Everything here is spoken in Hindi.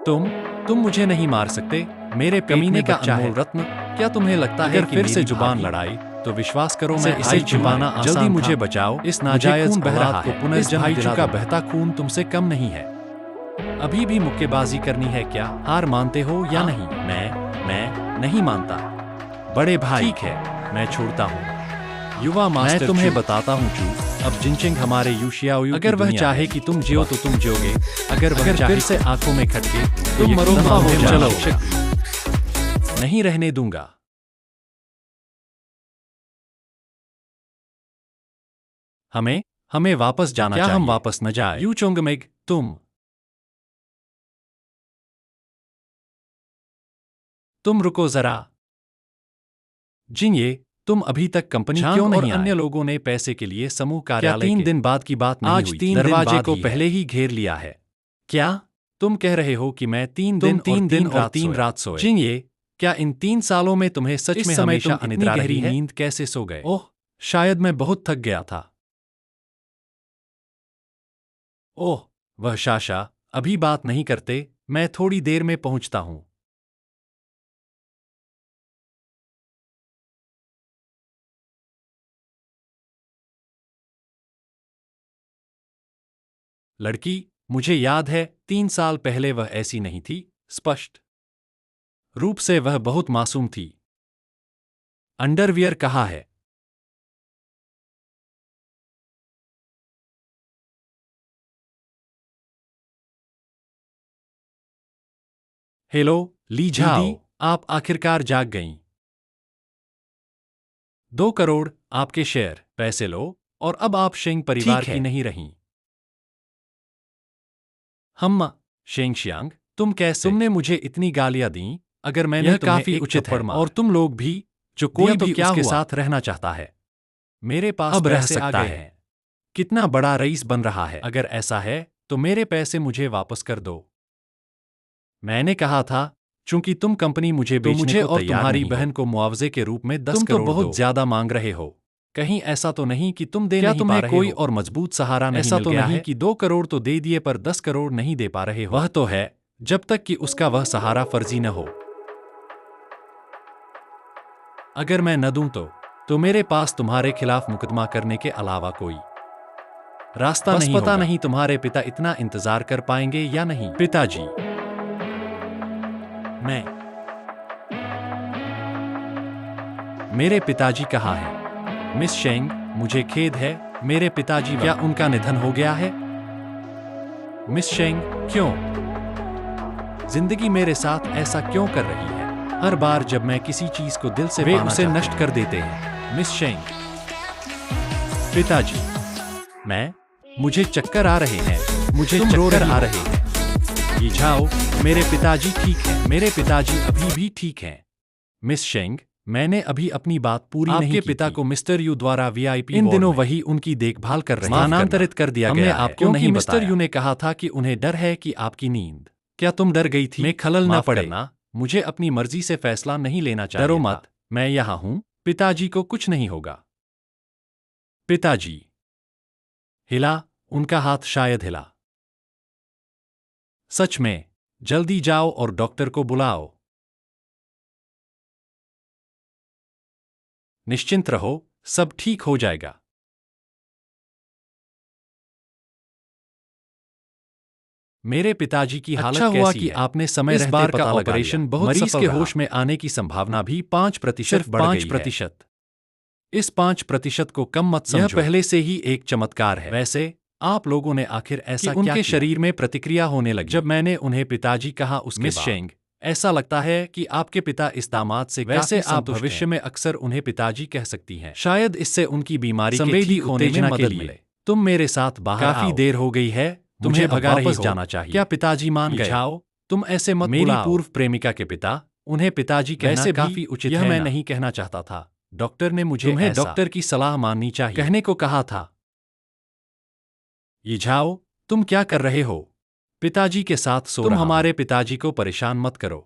तुम मुझे नहीं मार सकते। मेरे कमीने का अनमोल रत्न। क्या तुम्हें लगता है कि फिर से जुबान लड़ाई तो विश्वास करो मैं इसे छिपाना आसान जल्दी मुझे बचाओ। इस नाजायज बह रहा को पुनर्जन्म दिला का बहता खून तुमसे कम नहीं है। अभी भी मुक्केबाजी करनी है क्या? हार मानते हो या नहीं? मैं नहीं मानता। बड़े भाई ठीक है, मैं छोड़ता हूँ। युवा मास्टर मैं तुम्हें बताता हूँ चू, अब जिनचिंग हमारे यूशियाओ अगर वह चाहे कि तुम जियो तो तुम जियोगे, अगर वह चाहे से आंखों में खटके तुम मरोगा हो चलो नहीं रहने दूंगा। हमें वापस जाना चाहिए। क्या हम वापस न जाए? यू चोंगमेग तुम रुको जरा। जिंगे तुम अभी तक कंपनी क्यों नहीं आए? अन्य लोगों ने पैसे के लिए समूह कार्यालय 3 दिन बाद की बात नहीं हुई? 3 दरवाजे को पहले ही घेर लिया है। क्या तुम कह रहे हो कि मैं 3 दिन और 3 रात सोए? जिंगे क्या इन 3 सालों में तुम्हें सच में हमेशा इतनी गहरी नींद कैसे सो गए? ओह शायद मैं बहुत थक गया था। ओह वह शाशा अभी बात नहीं करते, मैं थोड़ी देर में पहुंचता हूं। लड़की मुझे याद है 3 साल पहले वह ऐसी नहीं थी। स्पष्ट रूप से वह बहुत मासूम थी। अंडरवियर कहाँ है? हेलो ली झाओ, आप आखिरकार जाग गईं। 2 करोड़ आपके शेयर पैसे लो और अब आप शेंग परिवार की नहीं रहीं। हम शेंगशियांग तुम कैसे? तुमने मुझे इतनी गालियां दी। अगर मैंने यह काफी उचित है और तुम लोग भी जो कोई भी उसके साथ रहना चाहता है मेरे पास अब रह सकता है। कितना बड़ा रईस बन रहा है। अगर ऐसा है तो मेरे पैसे मुझे वापस कर दो। मैंने कहा था चूंकि तुम कंपनी मुझे बेचने मुझे को और तुम्हारी बहन को मुआवजे के रूप में 10 करोड़ बहुत ज्यादा मांग रहे हो। कहीं ऐसा तो नहीं कि तुम दे नहीं पा रहे हो? कोई और मजबूत सहारा नहीं ऐसा तो नहीं कि 2 करोड़ तो दे दिए पर 10 करोड़ नहीं दे पा रहे हो? वह तो है जब तक कि उसका वह सहारा फर्जी न हो। अगर मैं न दूं तो मेरे पास तुम्हारे खिलाफ मुकदमा करने के अलावा कोई रास्ता नहीं। पता नहीं तुम्हारे पिता इतना इंतजार कर पाएंगे या नहीं। पिताजी मेरे पिताजी कहाँ हैं? मिस शेंग मुझे खेद है, मेरे पिताजी क्या उनका निधन हो गया है? मिस शेंग क्यों? जिंदगी मेरे साथ ऐसा क्यों कर रही है? हर बार जब मैं किसी चीज को दिल से वे उसे नष्ट कर देते हैं। मिस शेंग पिताजी मुझे चक्कर आ रहे हैं। मुझे चक्कर आ रहे हैं। ये जाओ मेरे पिताजी ठीक हैं। मेरे पिताजी अभी भी ठीक हैं। मिस शेंग मैंने अभी अपनी बात पूरी नहीं की। आपके पिता को मिस्टर यू द्वारा वीआईपी इन दिनों वही उनकी देखभाल कर रहे हैं। स्थानांतरित कर दिया गया है। आपको नहीं मिस्टर यू ने कहा था कि उन्हें डर है कि आपकी नींद। क्या तुम डर गई थी? मैं खलल ना पड़े ना, मुझे अपनी मर्जी से फैसला नहीं लेना चाहिए। डरो मत, मैं यहाँ हूँ। पिताजी को कुछ नहीं होगा। पिताजी हिला, उनका हाथ शायद हिला। सच में जल्दी जाओ और डॉक्टर को बुलाओ। निश्चिंत रहो, सब ठीक हो जाएगा। मेरे पिताजी की हालत कैसी है? अच्छा हुआ कि आपने समय रहते बार का ऑपरेशन बहुत मरीज के होश में आने की संभावना भी 5% बढ़ गई है। 5%। इस 5% को कम मत समझो। यह पहले से ही एक चमत्कार है। वैसे आप लोगों ने आखिर ऐसा क्या उनके शरीर में प्रतिक्रिया होने लगी? जब मैंने उन्हें पिताजी कहा उसके मिस शेंग ऐसा लगता है कि आपके पिता इस दामाद से वैसे आप भविष्य में अक्सर उन्हें पिताजी कह सकती हैं। शायद इससे उनकी बीमारी के ठीक होने में मदद मिले। तुम मेरे साथ बाहर काफी देर हो गई है, तुम्हें वापस जाना चाहिए। क्या पिताजी मान गए? जाओ, तुम ऐसे मत मेरी पूर्व प्रेमिका के पिता, उन्हें पिताजी कहना काफी उचित है। यह मैं नहीं कहना चाहता था। डॉक्टर ने मुझे तुम्हें डॉक्टर की सलाह माननी चाहिए कहने को कहा था। ये जाओ, तुम क्या कर रहे हो? पिताजी के साथ सो रहा हूं। तुम हमारे पिताजी को परेशान मत करो।